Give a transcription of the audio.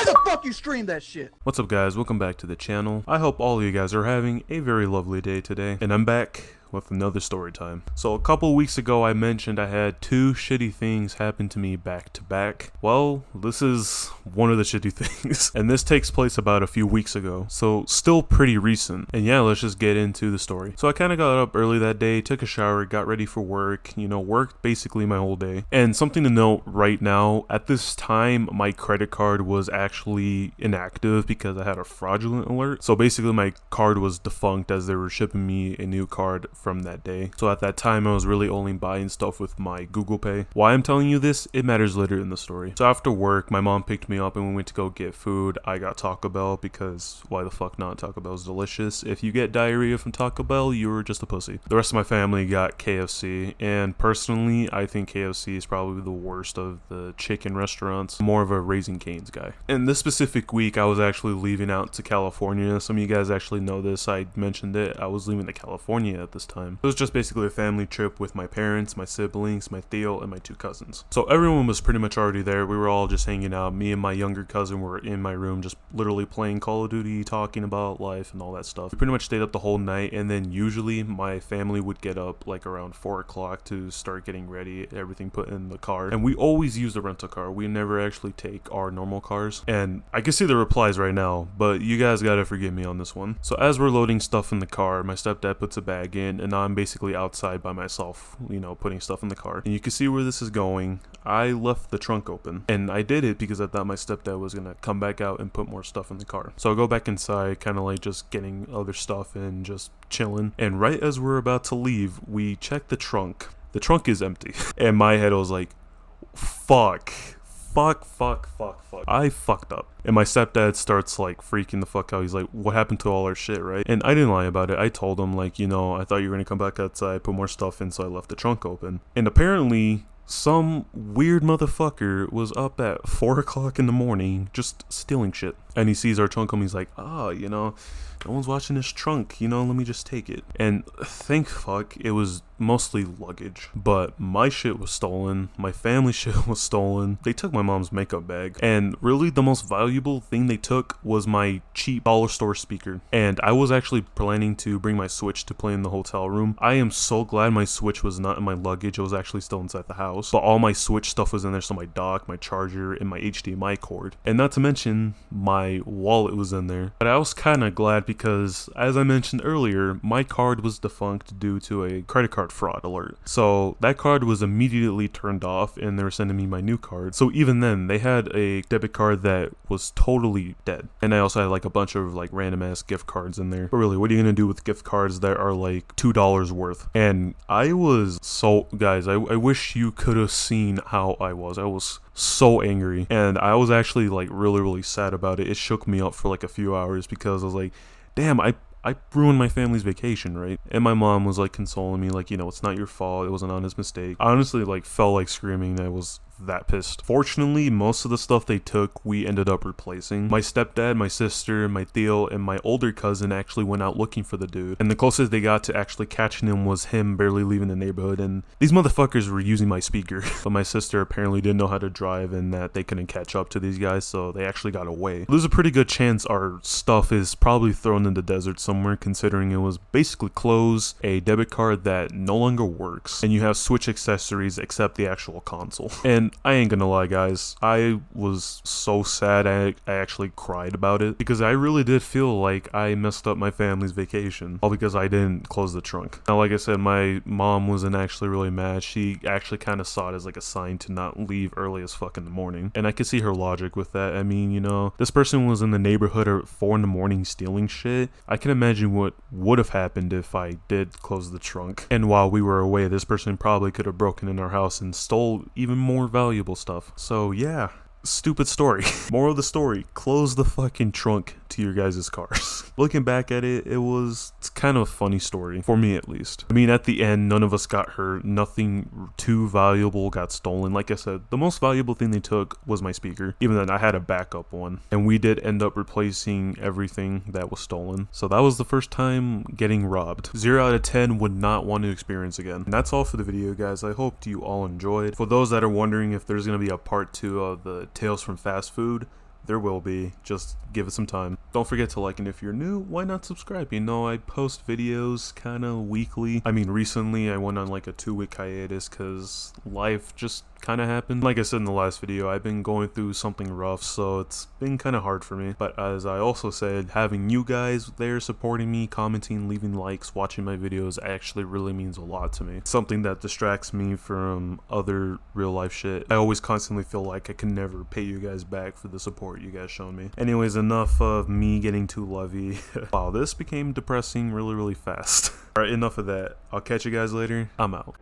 the fuck you stream that shit? What's up guys, welcome back to the channel. I hope all of you guys are having a very lovely day today, and I'm back with another story time. So a couple weeks ago I mentioned I had two shitty things happen to me back to back. Well, this is one of the shitty things, and this takes place about a few weeks ago, so still pretty recent. And yeah, let's just get into the story. So I kind of got up early that day, took a shower, got ready for work, worked basically my whole day. And something to note right now, at this time my credit card was actually inactive because I had a fraudulent alert. So basically my card was defunct as they were shipping me a new card from that day. So at that time I was really only buying stuff with my Google Pay. Why I'm telling you this, it matters later in the story. So after work, my mom picked me up and we went to go get food. I got Taco Bell because why the fuck not? Taco Bell is delicious. If you get diarrhea from Taco Bell, you're just a pussy. The rest of my family got KFC, and personally I think KFC is probably the worst of the chicken restaurants. I'm more of a Raising Cane's guy. And this specific week I was actually leaving out to California. Some of you guys actually know this. I mentioned it. I was leaving to California at this time. It was just basically a family trip with my parents, my siblings, my Theo, and my two cousins. So everyone was pretty much already there. We were all just hanging out. Me and my younger cousin were in my room just literally playing Call of Duty, talking about life and all that stuff. We pretty much stayed up the whole night, and then usually my family would get up like around 4 o'clock to start getting ready, everything put in the car. And we always use the rental car. We never actually take our normal cars. And I can see the replies right now, but you guys gotta forgive me on this one. So as we're loading stuff in the car, my stepdad puts a bag in, and I'm basically outside by myself, putting stuff in the car. And you can see where this is going. I left the trunk open, and I did it because I thought my stepdad was gonna come back out and put more stuff in the car. So I go back inside, kind of like just getting other stuff and just chilling. And right as we're about to leave, we check the trunk. The trunk is empty. And my head was like, fuck. I fucked up. And my stepdad starts like freaking the fuck out. He's like, what happened to all our shit, right? And I didn't lie about it. I told him like, I thought you were gonna come back outside, put more stuff in, so I left the trunk open. And apparently some weird motherfucker was up at 4 o'clock in the morning just stealing shit. And he sees our trunk and he's like, no one's watching this trunk, let me just take it. And thank fuck it was mostly luggage, but my shit was stolen, my family shit was stolen. They took my mom's makeup bag, and really the most valuable thing they took was my cheap dollar store speaker. And I was actually planning to bring my Switch to play in the hotel room. I am so glad my Switch was not in my luggage. It was actually still inside the house, but all my Switch stuff was in there, so my dock, my charger, and my HDMI cord, and not to mention my wallet was in there. But I was kind of glad because, as I mentioned earlier, my card was defunct due to a credit card fraud alert. So that card was immediately turned off, and they were sending me my new card. So even then, they had a debit card that was totally dead. And I also had like a bunch of like random ass gift cards in there. But really, what are you gonna do with gift cards that are like $2 worth? And I was so, guys, I wish you could have seen how I was. I was so angry, and I was actually like really sad about it. It shook me up for like a few hours because I was like, damn, I ruined my family's vacation, right? And my mom was like consoling me, like, it's not your fault, it was an honest mistake. I honestly like felt like screaming. I was that pissed. Fortunately, most of the stuff they took we ended up replacing. My stepdad, my sister, my Theo, and my older cousin actually went out looking for the dude, and the closest they got to actually catching him was him barely leaving the neighborhood. And these motherfuckers were using my speaker, but my sister apparently didn't know how to drive and that they couldn't catch up to these guys, so they actually got away. There's a pretty good chance our stuff is probably thrown in the desert somewhere, considering it was basically clothes, a debit card that no longer works, and you have Switch accessories except the actual console. And I ain't gonna lie, guys, I was so sad. I actually cried about it because I really did feel like I messed up my family's vacation, all because I didn't close the trunk. Now, like I said, my mom wasn't actually really mad. She actually kind of saw it as like a sign to not leave early as fuck in the morning, and I could see her logic with that. I mean, this person was in the neighborhood at 4 in the morning stealing shit. I can imagine what would have happened if I did close the trunk, and while we were away, this person probably could have broken in our house and stole even more valuable stuff. So yeah, stupid story. Moral of the story, close the fucking trunk to your guys' cars. Looking back at it, it's kind of a funny story, for me at least. I mean, at the end, none of us got hurt. Nothing too valuable got stolen. Like I said, the most valuable thing they took was my speaker. Even then, I had a backup one, and we did end up replacing everything that was stolen. So that was the first time getting robbed. 0 out of 10 would not want to experience again. And that's all for the video, guys. I hope you all enjoyed. For those that are wondering if there's going to be a part 2 of the Tales from Fast Food, There will be. Just give it some time. Don't forget to like, and if you're new, why not subscribe? You know, I post videos kind of weekly. I mean, recently I went on like a 2-week hiatus because life just kind of happened. Like I said in the last video, I've been going through something rough, so it's been kind of hard for me. But as I also said, having you guys there supporting me, commenting, leaving likes, watching my videos actually really means a lot to me. It's something that distracts me from other real life shit. I always constantly feel like I can never pay you guys back for the support you guys shown me. Anyways, enough of me getting too lovey. Wow, this became depressing really fast. Alright, enough of that. I'll catch you guys later. I'm out.